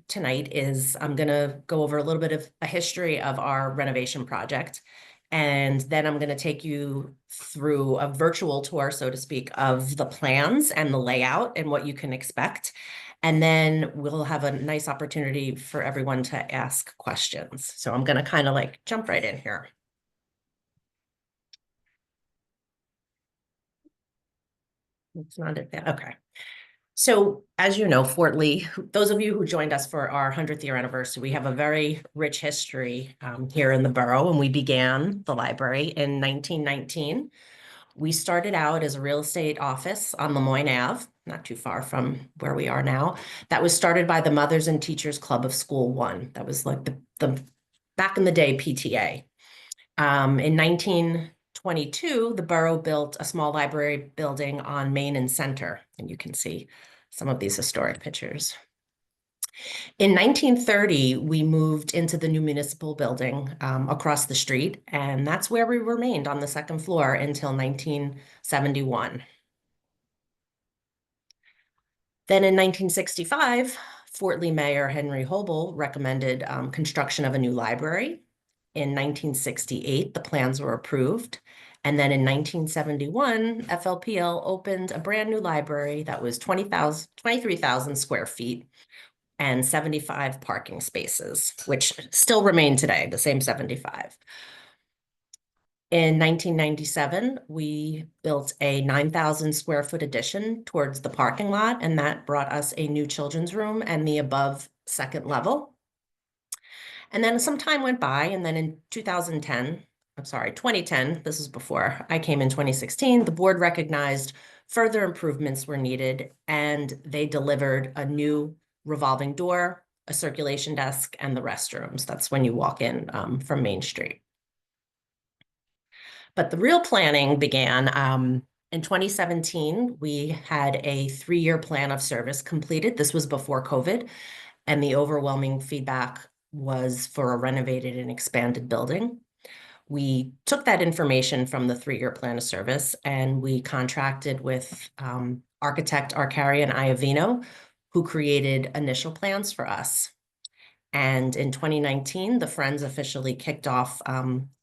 tonight is I'm going to go over a little bit of a history of our renovation project. And then I'm going to take you through a virtual tour, so to speak, of the plans and the layout and what you can expect. And then we'll have a nice opportunity for everyone to ask questions. So I'm going to kind of like jump right in here. It's not it. Okay. So, as you know, Fort Lee, those of you who joined us for our 100th year anniversary, we have a very rich history here in the borough, and we began the library in 1919. We started out as a real estate office on Lemoyne Ave, not too far from where we are now. That was started by the Mothers and Teachers Club of School One. That was like the back in the day PTA. In 1922, the borough built a small library building on Main and Center, and you can see some of these historic pictures. In 1930, we moved into the new municipal building across the street, and that's where we remained on the second floor until 1971. Then in 1965, Fort Lee Mayor Henry Hobel recommended construction of a new library. In 1968, the plans were approved. And then in 1971, FLPL opened a brand new library that was 23,000 square feet and 75 parking spaces, which still remain today, the same 75. In 1997, we built a 9,000 square foot addition towards the parking lot, and that brought us a new children's room and the above second level. And then some time went by, and then in 2010, this is before I came in 2016, the board recognized further improvements were needed, and they delivered a new revolving door, a circulation desk, and the restrooms. That's when you walk in from Main Street. But the real planning began in 2017. We had a 3-year plan of service completed. This was before COVID, and the overwhelming feedback was for a renovated and expanded building. We took that information from the 3-year plan of service, and we contracted with architect Arcarian Iovino, who created initial plans for us. And in 2019, the Friends officially kicked off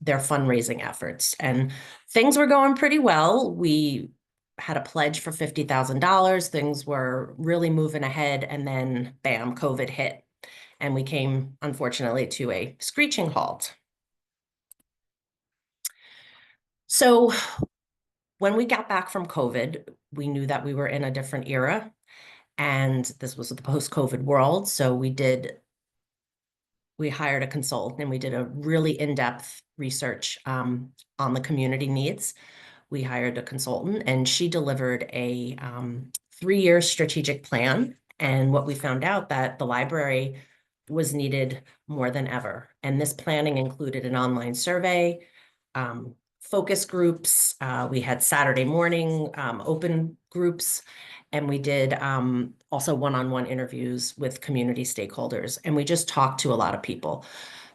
their fundraising efforts, and things were going pretty well. We had a pledge for $50,000. Things were really moving ahead, and then bam, COVID hit, and we came, unfortunately, to a screeching halt. So when we got back from COVID, we knew that we were in a different era, and this was the post-COVID world. So we hired a consultant, and we did a really in-depth research on the community needs. We hired a consultant, and she delivered a 3-year strategic plan. And what we found out that the library was needed more than ever. And this planning included an online survey, focus groups. We had Saturday morning open groups, and we did also one-on-one interviews with community stakeholders. And we just talked to a lot of people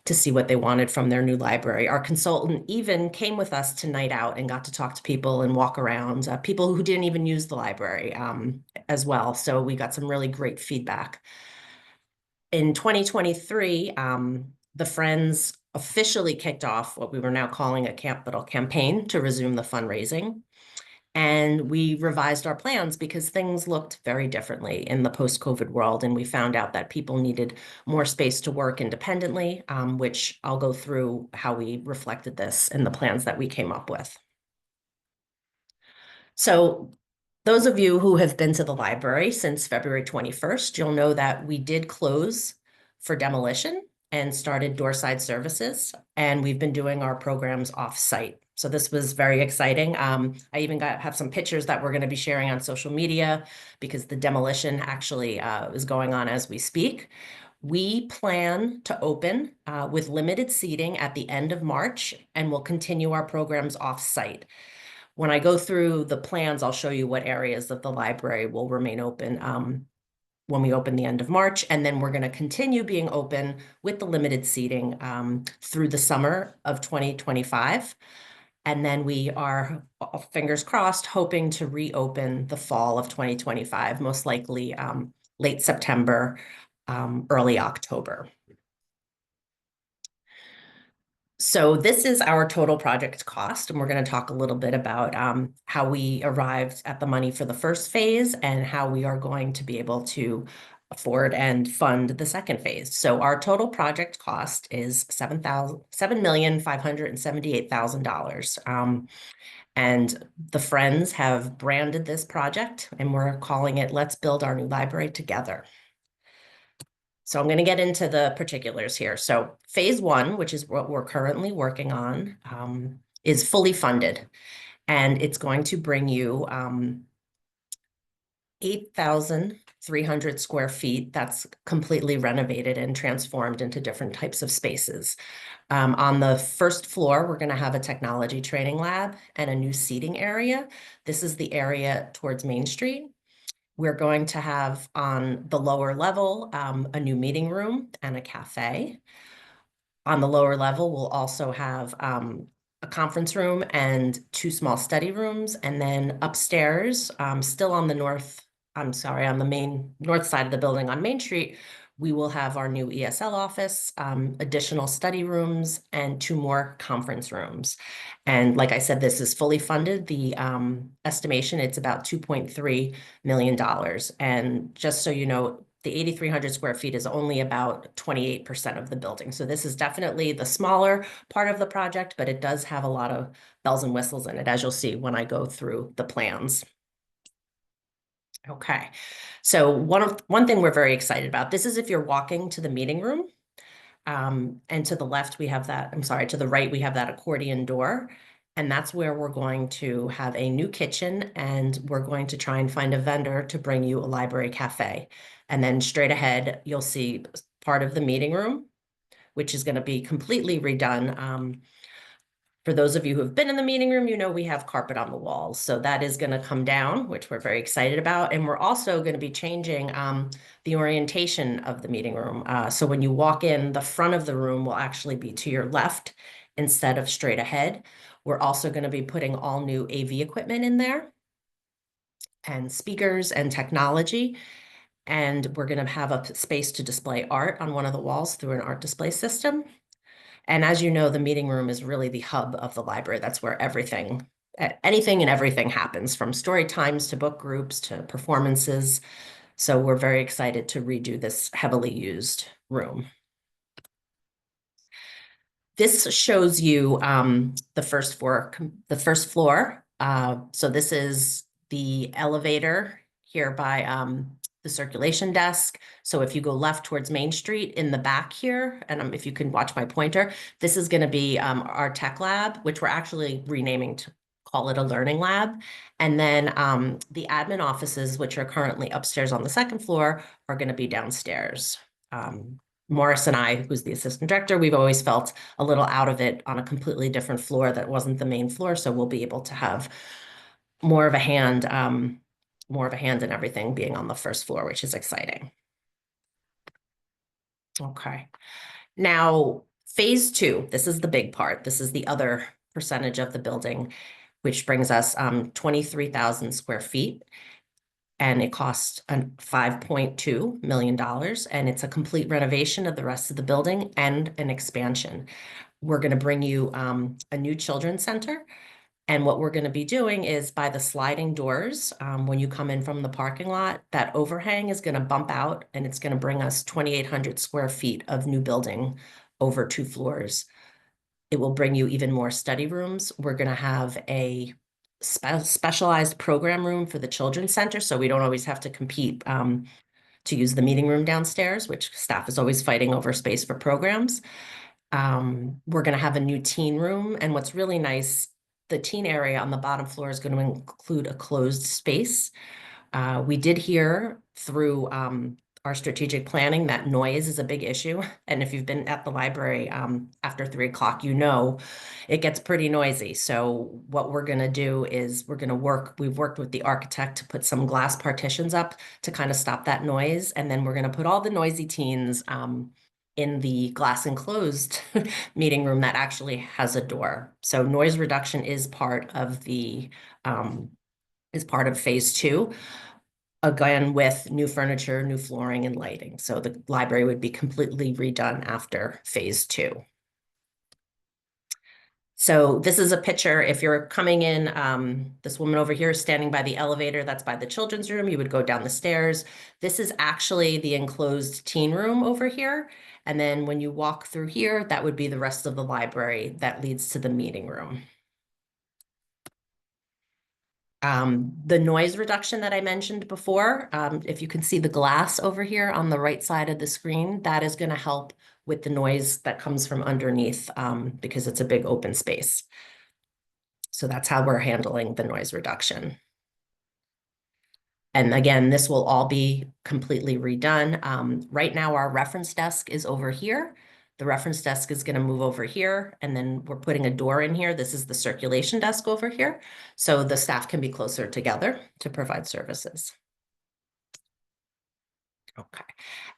to see what they wanted from their new library. Our consultant even came with us to night out and got to talk to people and walk around, people who didn't even use the library as well. So we got some really great feedback. In 2023, the Friends officially kicked off what we were now calling a capital campaign to resume the fundraising. And we revised our plans because things looked very differently in the post-COVID world. And we found out that people needed more space to work independently, which I'll go through how we reflected this in the plans that we came up with. So those of you who have been to the library since February 21st, you'll know that we did close for demolition and started doorside services. And we've been doing our programs off-site. So this was very exciting. I even have some pictures that we're going to be sharing on social media because the demolition actually is going on as we speak. We plan to open with limited seating at the end of March, and we'll continue our programs off-site. When I go through the plans, I'll show you what areas of the library will remain open when we open the end of March. And then we're going to continue being open with the limited seating through the summer of 2025. And then we are, fingers crossed, hoping to reopen the fall of 2025, most likely late September early October. So this is our total project cost, and we're going to talk a little bit about how we arrived at the money for the first phase and how we are going to be able to afford and fund the second phase. So our total project cost is $7,578,000. And the Friends have branded this project, and we're calling it Let's Build Our New Library Together. So I'm going to get into the particulars here. So phase one, which is what we're currently working on, is fully funded, and it's going to bring you 8,300 square feet that's completely renovated and transformed into different types of spaces. On the first floor, we're going to have a technology training lab and a new seating area. This is the area towards Main Street. We're going to have on the lower level a new meeting room and a cafe. On the lower level, we'll also have a conference room and 2 small study rooms. And then upstairs, still on the on the main north side of the building on Main Street, we will have our new ESL office, additional study rooms, and 2 more conference rooms. And like I said, this is fully funded. The estimation, it's about $2.3 million. And just so you know, the 8,300 square feet is only about 28% of the building. So this is definitely the smaller part of the project, but it does have a lot of bells and whistles in it, as you'll see when I go through the plans. Okay, so one thing we're very excited about, this is if you're walking to the meeting room, and to the left, we have that, to the right, we have that accordion door. And that's where we're going to have a new kitchen, and we're going to try and find a vendor to bring you a library cafe. And then straight ahead, you'll see part of the meeting room, which is going to be completely redone. For those of you who have been in the meeting room, you know we have carpet on the walls. So that is going to come down, which we're very excited about. And we're also going to be changing the orientation of the meeting room. So when you walk in, the front of the room will actually be to your left instead of straight ahead. We're also going to be putting all new AV equipment in there and speakers and technology. And we're going to have a space to display art on one of the walls through an art display system. And as you know, the meeting room is really the hub of the library. That's where anything and everything happens, from story times to book groups to performances. So we're very excited to redo this heavily used room. This shows you the first floor. So this is the elevator here by the circulation desk. So if you go left towards Main Street in the back here, and if you can watch my pointer, this is going to be our tech lab, which we're actually renaming to call it a learning lab. And then the admin offices, which are currently upstairs on the second floor, are going to be downstairs. Morris and I, who's the assistant director, we've always felt a little out of it on a completely different floor that wasn't the main floor. So we'll be able to have more of a hand in everything being on the first floor, which is exciting. Okay. Now, phase 2, this is the big part. This is the other percentage of the building, which brings us 23,000 square feet. And it costs $5.2 million. And it's a complete renovation of the rest of the building and an expansion. We're going to bring you a new children's center. And what we're going to be doing is by the sliding doors, when you come in from the parking lot, that overhang is going to bump out, and it's going to bring us 2,800 square feet of new building over 2 floors. It will bring you even more study rooms. We're going to have a specialized program room for the children's center, so we don't always have to compete to use the meeting room downstairs, which staff is always fighting over space for programs. We're going to have a new teen room, and what's really nice, the teen area on the bottom floor is going to include a closed space. We did hear through our strategic planning that noise is a big issue. And if you've been at the library after 3 o'clock, you know it gets pretty noisy. So what we're going to do is we've worked with the architect to put some glass partitions up to kind of stop that noise. And then we're going to put all the noisy teens in the glass enclosed meeting room that actually has a door. So noise reduction is part of phase 2. again, with new furniture, new flooring, and lighting. So the library would be completely redone after phase 2. So this is a picture. If you're coming in, this woman over here is standing by the elevator. That's by the children's room. You would go down the stairs. This is actually the enclosed teen room over here. And then when you walk through here, that would be the rest of the library that leads to the meeting room. The noise reduction that I mentioned before, if you can see the glass over here on the right side of the screen, that is going to help with the noise that comes from underneath because it's a big open space. So that's how we're handling the noise reduction. And again, this will all be completely redone. Right now, our reference desk is over here. The reference desk is going to move over here, and then we're putting a door in here. This is the circulation desk over here. So the staff can be closer together to provide services. Okay.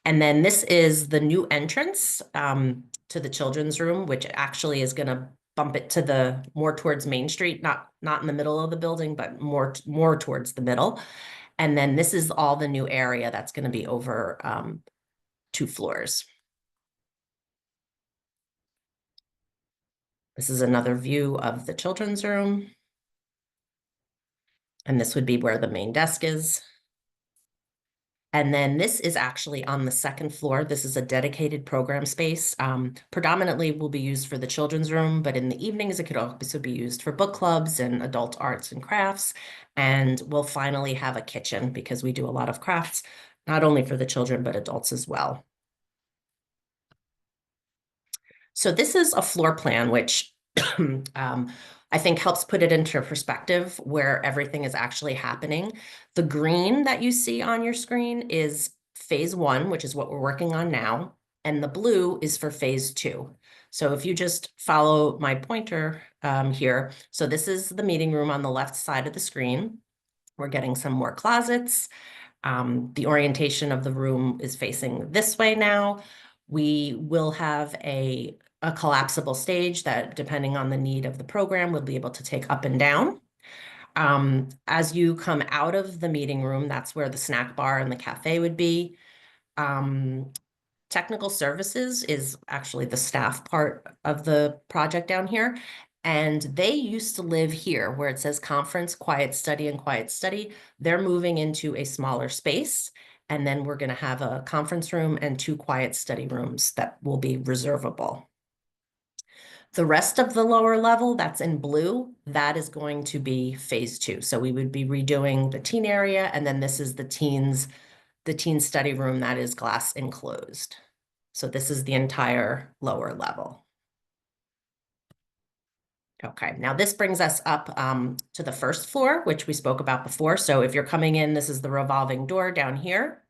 And then this is the new entrance to the children's room, which actually is going to bump it to the more towards Main Street, not in the middle of the building, but more towards the middle. And then this is all the new area that's going to be over 2 floors. This is another view of the children's room. And this would be where the main desk is. And then this is actually on the 2nd floor. This is a dedicated program space. Predominantly will be used for the children's room, but in the evenings, it could also be used for book clubs and adult arts and crafts. And we'll finally have a kitchen because we do a lot of crafts, not only for the children, but adults as well. So this is a floor plan, which I think helps put it into perspective where everything is actually happening. The green that you see on your screen is phase 1, which is what we're working on now. And the blue is for phase 2. So if you just follow my pointer here, so this is the meeting room on the left side of the screen. We're getting some more closets. The orientation of the room is facing this way now. We will have a collapsible stage that, depending on the need of the program, we'll be able to take up and down. As you come out of the meeting room, that's where the snack bar and the cafe would be. Technical services is actually the staff part of the project down here. And they used to live here where it says conference, quiet study, and quiet study. They're moving into a smaller space. And then we're going to have a conference room and 2 quiet study rooms that will be reservable. The rest of the lower level that's in blue, that is going to be phase 2. So we would be redoing the teen area. And then this is the teen study room that is glass enclosed. So this is the entire lower level. Okay, now this brings us up to the 1st floor, which we spoke about before. So if you're coming in, this is the revolving door down here.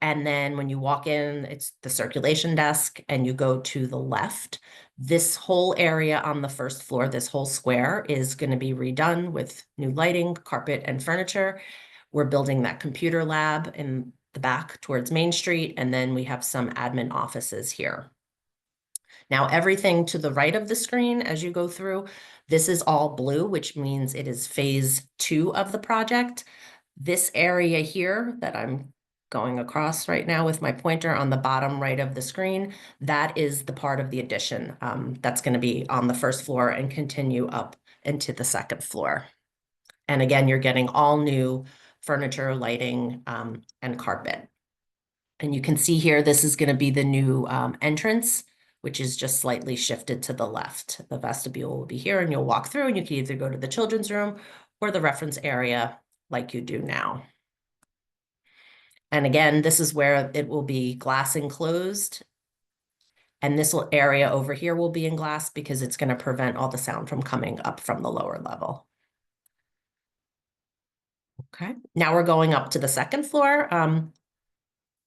And then when you walk in, it's the circulation desk and you go to the left. This whole area on the 1st floor, this whole square is going to be redone with new lighting, carpet, and furniture. We're building that computer lab in the back towards Main Street, and then we have some admin offices here. Now, everything to the right of the screen as you go through, this is all blue, which means it is phase 2 of the project. This area here that I'm going across right now with my pointer on the bottom right of the screen, that is the part of the addition that's going to be on the 1st floor and continue up into the 2nd floor. And again, you're getting all new furniture, lighting, and carpet. And you can see here, this is going to be the new entrance, which is just slightly shifted to the left. The vestibule will be here, and you'll walk through, and you can either go to the children's room or the reference area like you do now. And again, this is where it will be glass enclosed. And this area over here will be in glass because it's going to prevent all the sound from coming up from the lower level. Okay, now we're going up to the 2nd floor.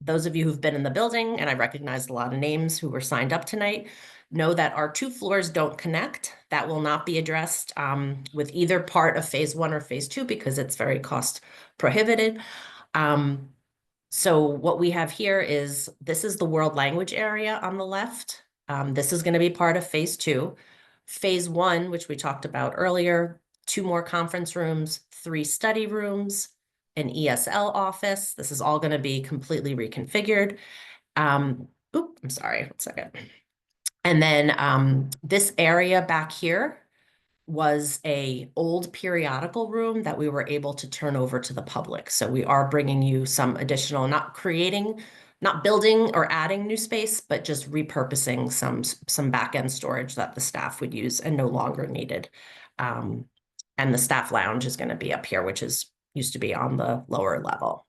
Those of you who've been in the building, and I recognized a lot of names who were signed up tonight, know that our 2 floors don't connect. That will not be addressed with either part of phase 1 or phase 2 because it's very cost prohibitive. So what we have here is, this is the world language area on the left. This is going to be part of phase 2. Phase 1, which we talked about earlier, 2 more conference rooms, 3 study rooms, an ESL office. This is all going to be completely reconfigured. I'm sorry, 1 second. And then this area back here was a old periodical room that we were able to turn over to the public. So we are bringing you some additional, not building or adding new space, but just repurposing some back-end storage that the staff would use and no longer needed. And the staff lounge is going to be up here, which used to be on the lower level.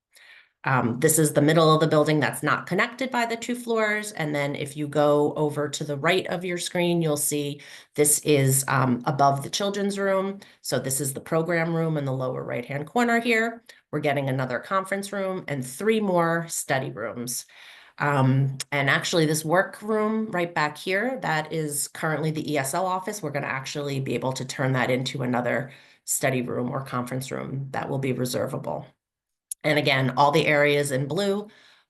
This is the middle of the building that's not connected by the 2 floors. And then if you go over to the right of your screen, you'll see this is above the children's room. So this is the program room in the lower right-hand corner here. We're getting another conference room and 3 more study rooms. And actually this work room right back here, that is currently the ESL office. We're going to actually be able to turn that into another study room or conference room that will be reservable. And again, all the areas in blue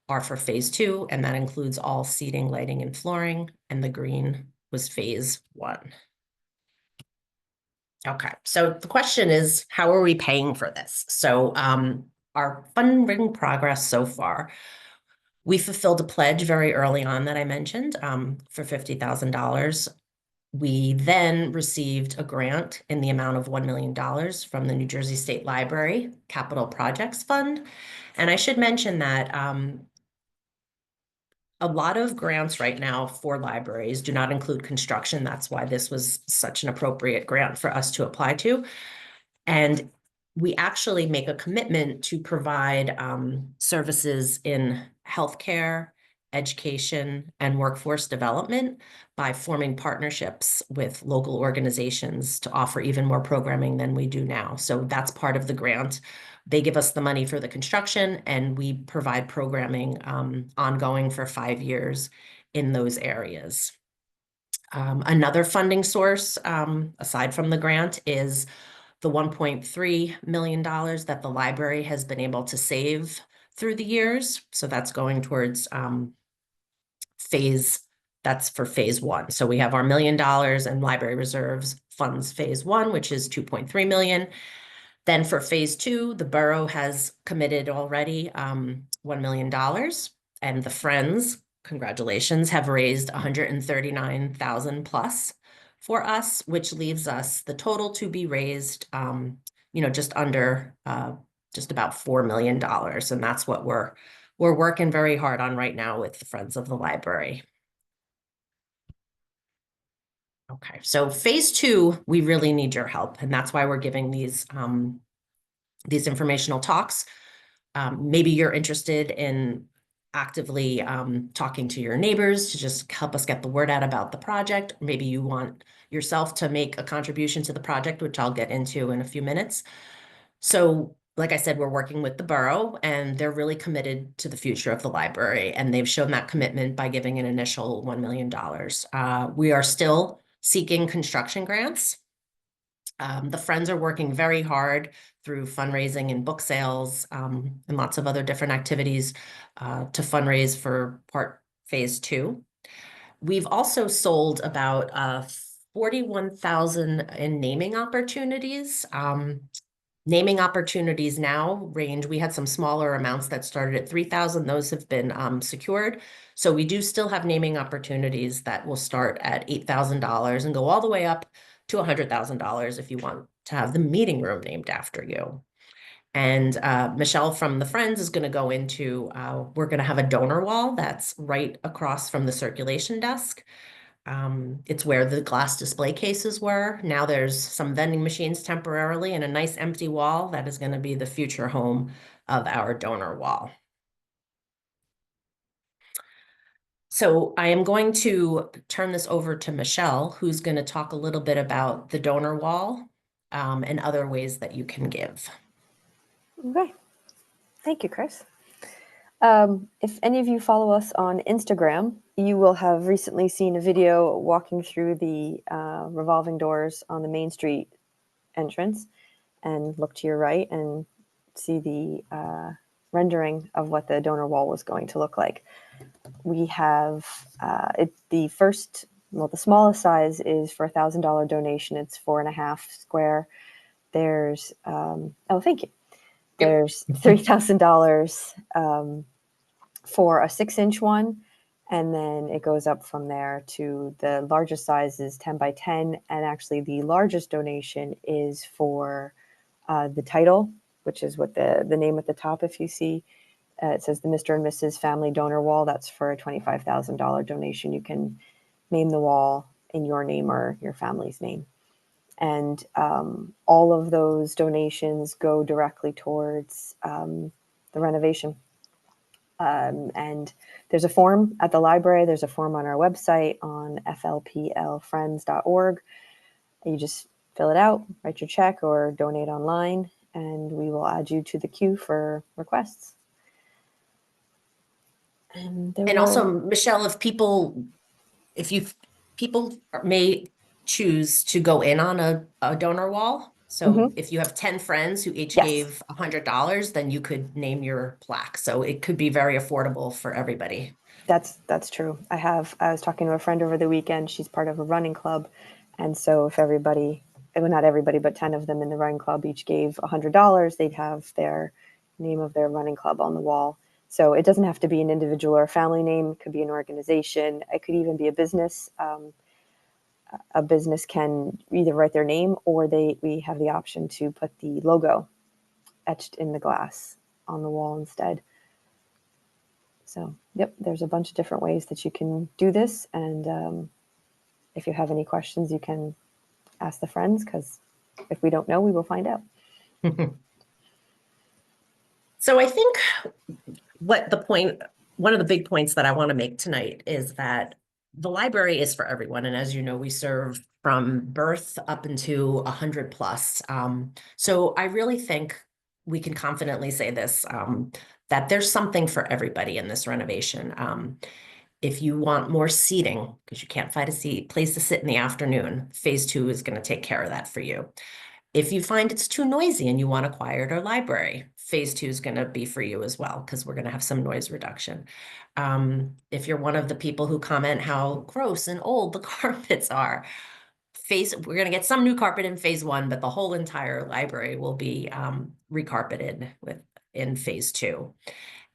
are for phase 2, and that includes all seating, lighting, and flooring, and the green was phase 1. Okay, so the question is, how are we paying for this? So our fundraising progress so far, we fulfilled a pledge very early on that I mentioned for $50,000. We then received a grant in the amount of $1 million from the New Jersey State Library Capital Projects Fund. And I should mention that a lot of grants right now for libraries do not include construction. That's why this was such an appropriate grant for us to apply to. And we actually make a commitment to provide services in healthcare, education, and workforce development by forming partnerships with local organizations to offer even more programming than we do now. So that's part of the grant. They give us the money for the construction, and we provide programming ongoing for 5 years in those areas. Another funding source, aside from the grant, is the $1.3 million that the library has been able to save through the years. So that's going towards that's for phase 1. So we have our $1 million and library reserves funds phase 1, which is $2.3 million. Then for phase 2, the borough has committed already $1 million, and the Friends, congratulations, have raised $139,000 plus for us, which leaves us the total to be raised, just about $4 million. And that's what we're working very hard on right now with the Friends of the Library. Okay, so phase 2, we really need your help, and that's why we're giving these informational talks. Maybe you're interested in actively talking to your neighbors to just help us get the word out about the project. Maybe you want yourself to make a contribution to the project, which I'll get into in a few minutes. So, like I said, we're working with the borough, and they're really committed to the future of the library, and they've shown that commitment by giving an initial $1 million. We are still seeking construction grants. The Friends are working very hard through fundraising and book sales and lots of other different activities to fundraise for phase 2. We've also sold about 41,000 in naming opportunities. Naming opportunities now range, we had some smaller amounts that started at 3,000. Those have been secured. So we do still have naming opportunities that will start at $8,000 and go all the way up to $100,000 if you want to have the meeting room named after you. And Michelle from the Friends is going to go into, we're going to have a donor wall that's right across from the circulation desk. It's where the glass display cases were. Now there's some vending machines temporarily and a nice empty wall that is going to be the future home of our donor wall. So I am going to turn this over to Michelle, who's going to talk a little bit about the donor wall and other ways that you can give. Okay. Thank you, Chris. If any of you follow us on Instagram, you will have recently seen a video walking through the revolving doors on the Main Street entrance, and look to your right and see the rendering of what the donor wall was going to look like. We have the smallest size is for $1,000 donation. It's 4.5 square. There's, thank you. Yep. There's $3,000 for a 6-inch one. And then it goes up from there to the largest size is 10 by 10. And actually the largest donation is for the title, which is what the name at the top, if you see, it says the Mr. and Mrs. Family Donor Wall. That's for a $25,000 donation. You can name the wall in your name or your family's name. And all of those donations go directly towards the renovation. And there's a form at the library. There's a form on our website on flplfriends.org. You just fill it out, write your check, or donate online, and we will add you to the queue for requests. And also, Michelle, if people may choose to go in on a donor wall. So if you have 10 friends who each yes, gave $100, then you could name your plaque. So it could be very affordable for everybody. that's true. I was talking to a friend over the weekend. She's part of a running club, and so if everybody, well, not everybody, but 10 of them in the running club each gave $100, they'd have their name of their running club on the wall. So it doesn't have to be an individual or a family name. It could be an organization. It could even be a business. A business can either write their name, or we have the option to put the logo etched in the glass on the wall instead. So, yep, there's a bunch of different ways that you can do this. And if you have any questions, you can ask the friends, because if we don't know, we will find out. So I think one of the big points that I want to make tonight is that the library is for everyone. And as you know, we serve from birth up into 100 plus. So I really think we can confidently say this, that there's something for everybody in this renovation. If you want more seating, because you can't find a place to sit in the afternoon, phase 2 is going to take care of that for you. If you find it's too noisy and you want a quieter library, phase 2 is going to be for you as well, because we're going to have some noise reduction. If you're one of the people who comment how gross and old the carpets are, we're going to get some new carpet in phase 1, but the whole entire library will be recarpeted in phase 2.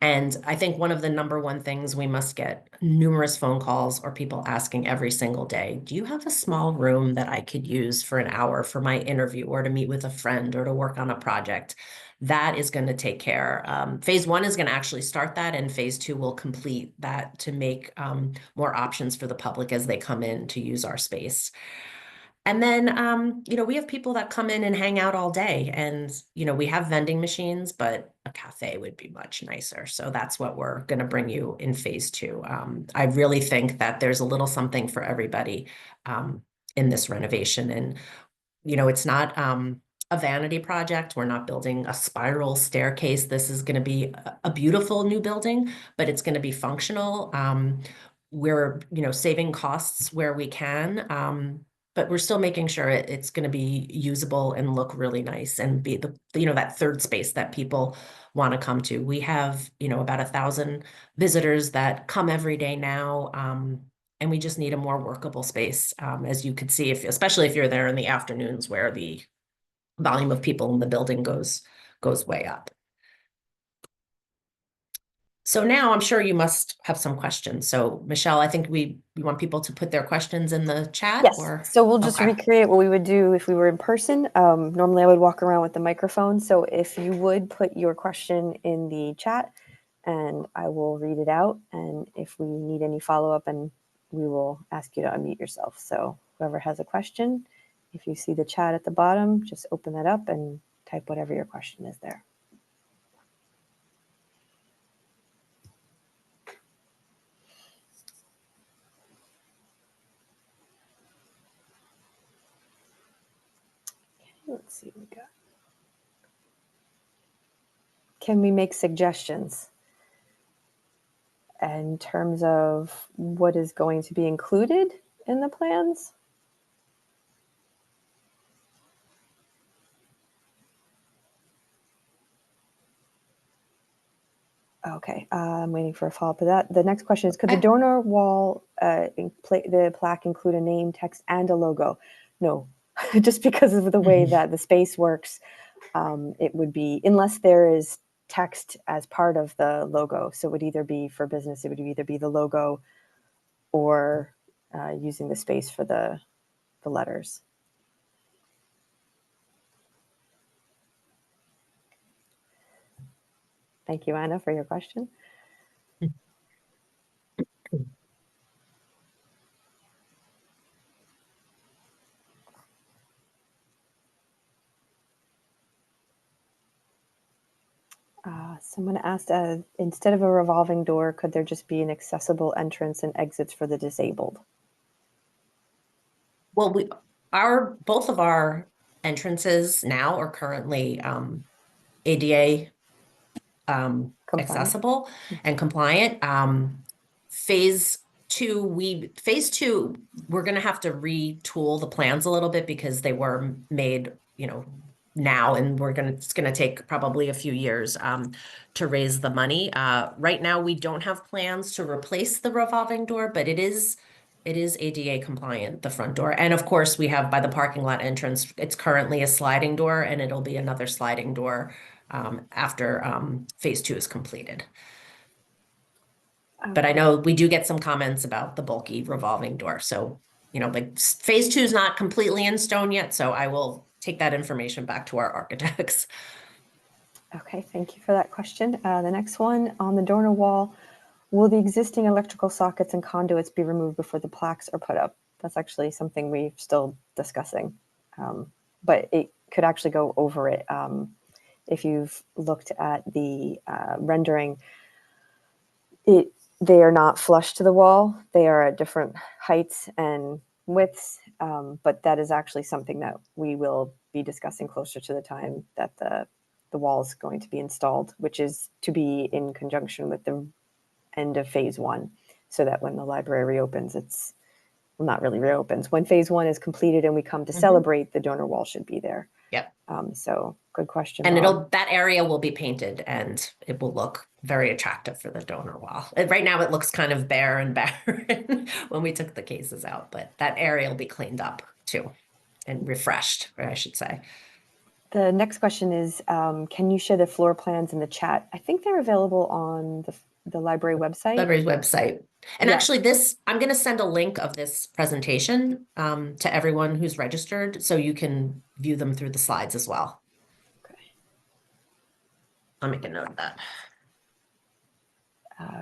And I think one of the number one things we must get numerous phone calls or people asking every single day, do you have a small room that I could use for an hour for my interview or to meet with a friend or to work on a project? That is going to take care. Phase 1 is going to actually start that, and phase 2 will complete that to make more options for the public as they come in to use our space. And then, we have people that come in and hang out all day, and, we have vending machines, but a cafe would be much nicer. So that's what we're going to bring you in phase 2. I really think that there's a little something for everybody in this renovation. And, it's not a vanity project. We're not building a spiral staircase. This is going to be a beautiful new building, but it's going to be functional. We're, saving costs where we can. But we're still making sure it's going to be usable and look really nice and be that third space that people want to come to. We have, about 1,000 visitors that come every day now. And we just need a more workable space, as you could see, especially if you're there in the afternoons where the volume of people in the building goes way up. So now I'm sure you must have some questions. So Michelle, I think we want people to put their questions in the chat. Yes. Or So we'll just okay. recreate what we would do if we were in person. Normally I would walk around with the microphone. So if you would put your question in the chat, and I will read it out. And if we need any follow-up, and we will ask you to unmute yourself. So whoever has a question, if you see the chat at the bottom, just open that up and type whatever your question is there. Let's see what we got. Can we make suggestions in terms of what is going to be included in the plans? Okay, I'm waiting for a follow-up to that. The next question is, could the donor wall, the plaque include a name, text, and a logo? No, just because of the way that the space works. it would be, unless there is text as part of the logo. So it would either be for business, it would either be the logo or using the space for the letters. Thank you, Anna, for your question. Someone asked, instead of a revolving door, could there just be an accessible entrance and exits for the disabled? Well, both of our entrances now are currently ADA Compliant. accessible and compliant. Phase two, we're going to have to retool the plans a little bit because they were made, now, and it's going to take probably a few years to raise the money. Right now, we don't have plans to replace the revolving door, but it is ADA compliant, the front door. And of course, we have by the parking lot entrance, it's currently a sliding door, and it'll be another sliding door after phase two is completed. Okay. But I know we do get some comments about the bulky revolving door. So, like phase two is not completely in stone yet. So I will take that information back to our architects. Okay, thank you for that question. The next one, on the donor wall, will the existing electrical sockets and conduits be removed before the plaques are put up? That's actually something we're still discussing, but it could actually go over it. If you've looked at the rendering, they are not flush to the wall. They are at different heights and widths, but that is actually something that we will be discussing closer to the time that the wall is going to be installed, which is to be in conjunction with the end of phase one, so that when the library reopens, not really reopens. When phase one is completed and we come to celebrate, the donor wall should be there. Yep. So good question. And Bob. that area will be painted and it will look very attractive for the donor wall. Right now it looks kind of bare and barren when we took the cases out, but that area will be cleaned up too and refreshed, I should say. The next question is, can you share the floor plans in the chat? I think they're available on the library website. Library's website. And Yeah. actually I'm going to send a link of this presentation to everyone who's registered so you can view them through the slides as well. Okay. I'll make a note of that.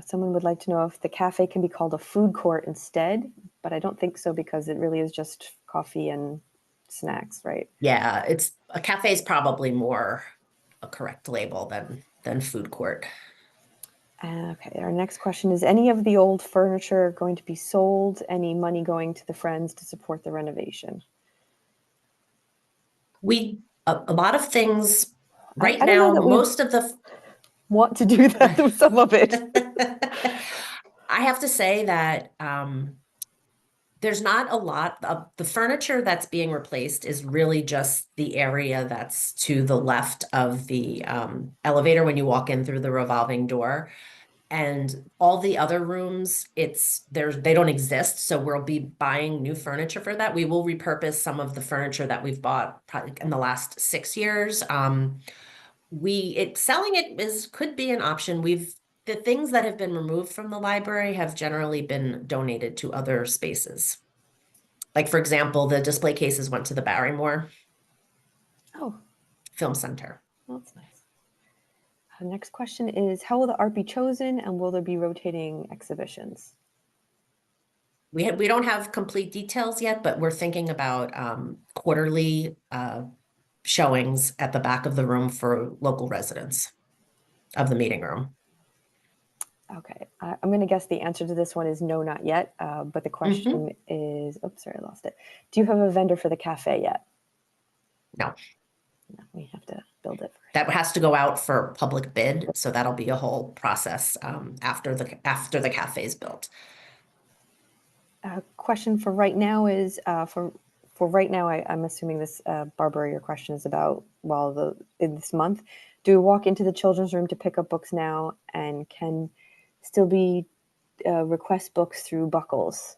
Someone would like to know if the cafe can be called a food court instead, but I don't think so because it really is just coffee and snacks, right? Yeah, a cafe is probably more a correct label than food court. Okay, our next question is, any of the old furniture going to be sold? Any money going to the Friends to support the renovation? A lot of things right I don't now, know that most of the want to do that with some of it. I have to say that there's not a lot of the furniture that's being replaced is really just the area that's to the left of the elevator when you walk in through the revolving door. And all the other rooms, they don't exist. So we'll be buying new furniture for that. We will repurpose some of the furniture that we've bought probably in the last 6 years. Selling it could be an option. The things that have been removed from the library have generally been donated to other spaces. Like, for example, the display cases went to the Barrymore Film Center. Well, that's nice. The next question is, how will the art be chosen and will there be rotating exhibitions? We don't have complete details yet, but we're thinking about quarterly showings at the back of the room for local residents of the meeting room. Okay, I'm going to guess the answer to this one is no, not yet. But the question is, oops, sorry, I lost it. Do you have a vendor for the cafe yet? No. No, we have to build it first. That has to go out for public bid, so that'll be a whole process after the cafe is built. Question for right now is for right now. I'm assuming this, Barbara, your question is about in this month. Do we walk into the children's room to pick up books now, and can still be request books through Buckles?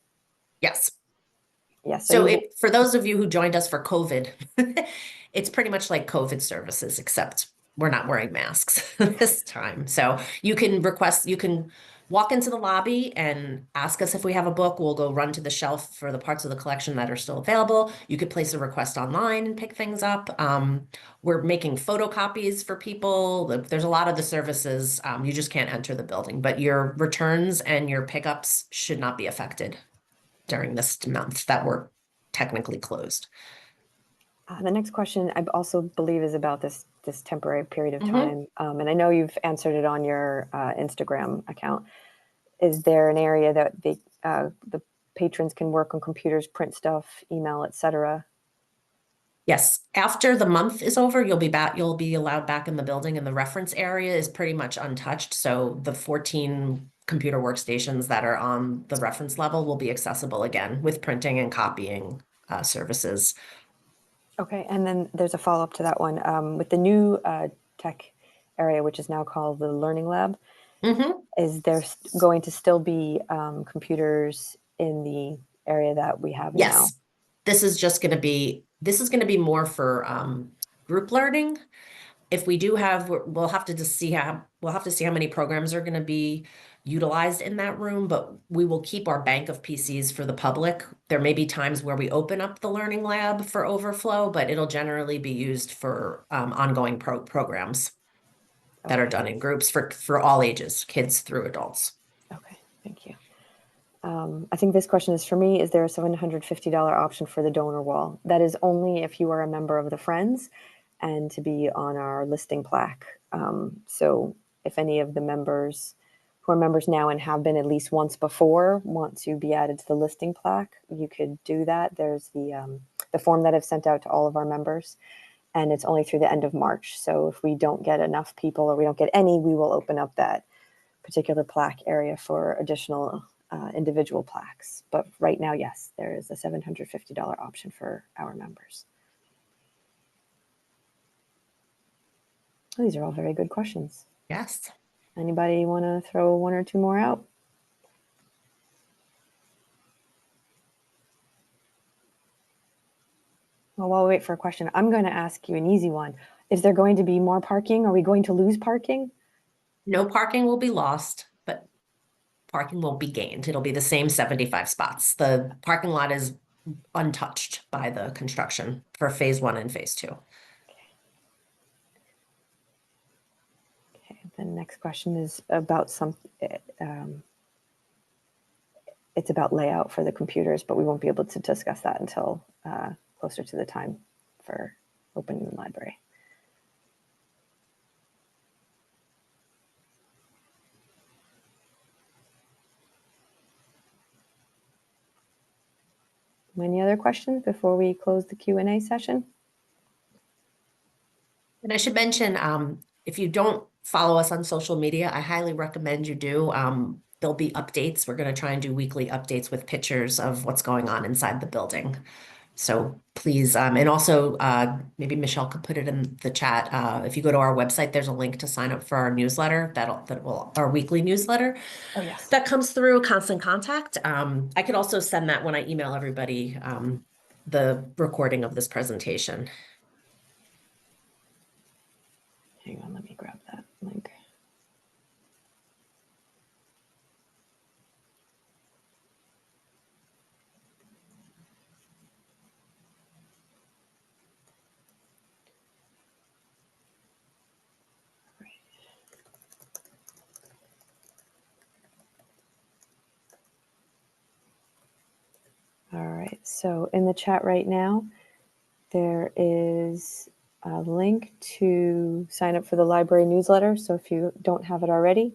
Yes. Yes. So for those of you who joined us for COVID, It's pretty much like COVID services, except we're not wearing masks this time. So you can walk into the lobby and ask us if we have a book. We'll go run to the shelf for the parts of the collection that are still available. You could place a request online and pick things up. We're making photocopies for people. There's a lot of the services. You just can't enter the building, but your returns and your pickups should not be affected during this month that we're technically closed. The next question I also believe is about this temporary period of Mhm. time, and I know you've answered it on your Instagram account. Is there an area that the patrons can work on computers, print stuff, email, etc.? Yes, after the month is over, you'll be back, you'll be allowed back in the building, and the reference area is pretty much untouched. So the 14 computer workstations that are on the reference level will be accessible again with printing and copying services. Okay, and then there's a follow-up to that one. With the new tech area, which is now called the Learning Lab, Mhm. is there going to still be computers in the area that we have now? Yes, this is going to be more for group learning. If we do have, we'll have to just see how many programs are going to be utilized in that room, but we will keep our bank of PCs for the public. There may be times where we open up the learning lab for overflow, but it'll generally be used for ongoing programs that are Okay, done in groups for all ages, kids through adults. okay, thank you. I think this question is for me. Is there a $750 option for the donor wall? That is only if you are a member of the Friends and to be on our listing plaque. So if any of the members who are members now and have been at least once before want to be added to the listing plaque, you could do that. There's the form that I've sent out to all of our members, and it's only through the end of March. So if we don't get enough people or we don't get any, we will open up that particular plaque area for additional individual plaques. But right now, yes, there is a $750 option for our members. These are all very good questions. Yes. Anybody want to throw one or two more out? Well, while we wait for a question, I'm going to ask you an easy one. Is there going to be more parking? Are we going to lose parking? No parking will be lost, but parking won't be gained. It'll be the same 75 spots. The parking lot is untouched by the construction for phase 1 and phase 2. Okay, the next question is about it's about layout for the computers, but we won't be able to discuss that until closer to the time for opening the library. Any other questions before we close the Q&A session? And I should mention, if you don't follow us on social media, I highly recommend you do. There'll be updates. We're going to try and do weekly updates with pictures of what's going on inside the building. So please, and also maybe Michelle could put it in the chat. If you go to our website, there's a link to sign up for our newsletter our weekly newsletter Oh, yes. that comes through Constant Contact. I could also send that when I email everybody the recording of this presentation. Hang on, let me grab that link. All right, so in the chat right now, there is a link to sign up for the library newsletter. So if you don't have it already,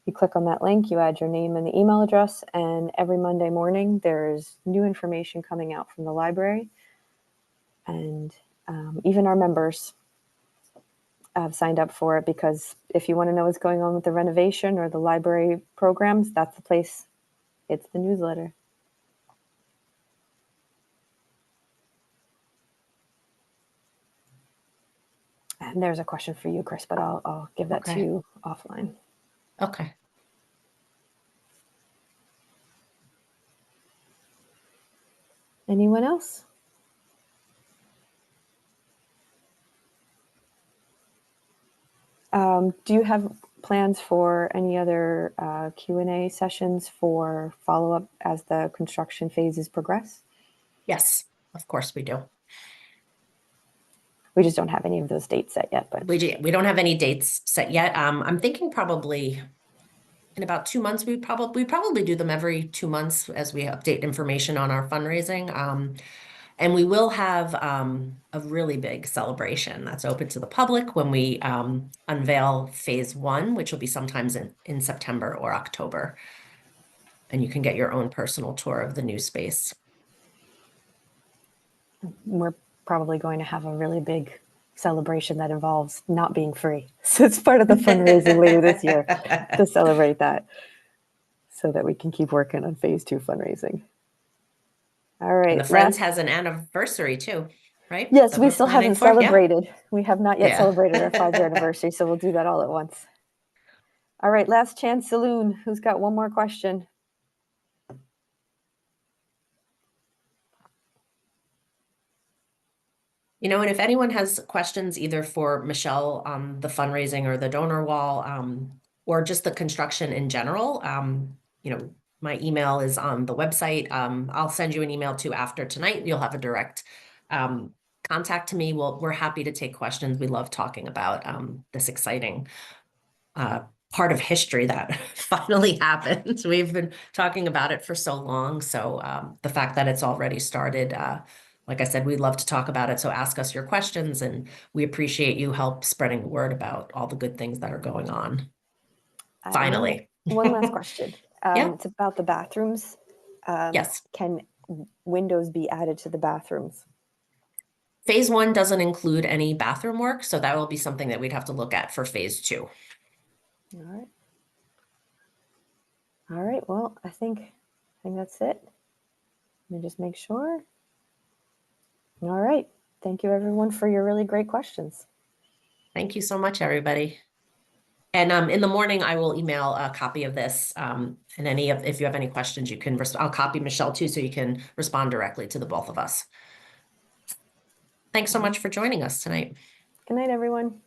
you click on that link, you add your name and the email address, and every Monday morning there's new information coming out from the library. And even our members have signed up for it, because if you want to know what's going on with the renovation or the library programs, that's the place. It's the newsletter. And there's a question for you, Chris, but I'll give that to you offline. Okay. Anyone else? Do you have plans for any other Q&A sessions for follow-up as the construction phases progress? Yes, of course we do. We just don't have any of those dates set yet, but We don't have any dates set yet. I'm thinking probably in about 2 months, we probably do them every 2 months as we update information on our fundraising. And we will have a really big celebration that's open to the public when we unveil phase 1, which will be sometimes in September or October. And you can get your own personal tour of the new space. we're probably going to have a really big celebration that involves not being free. So it's part of the fundraising later this year to celebrate that so that we can keep working on phase 2 fundraising. All right. And the Friends has an anniversary too, right? Yes, That we we're still planning haven't for? Yeah. celebrated. We have not yet Yeah. celebrated our 5-year anniversary, so we'll do that all at once. All right, last chance saloon. Who's got one more question? And if anyone has questions either for Michelle on the fundraising or the donor wall, or just the construction in general, my email is on the website. I'll send you an email too after tonight. You'll have a direct contact to me. We're happy to take questions. We love talking about this exciting part of history that finally happened. We've been talking about it for so long. So the fact that it's already started, like I said, we'd love to talk about it. So ask us your questions, and we appreciate you help spreading the word about all the good things that are going on. Finally. One last question. Yeah. It's about the bathrooms. Yes. Can windows be added to the bathrooms? Phase 1 doesn't include any bathroom work, so that will be something that we'd have to look at for phase 2. All right. All right. Well, I think that's it. Let me just make sure. All right. Thank you, everyone, for your really great questions. Thank you so much, everybody. And in the morning, I will email a copy of this. And if you have any questions, you can, I'll copy Michelle too, so you can respond directly to the both of us. Thanks so much for joining us tonight. Good night, everyone.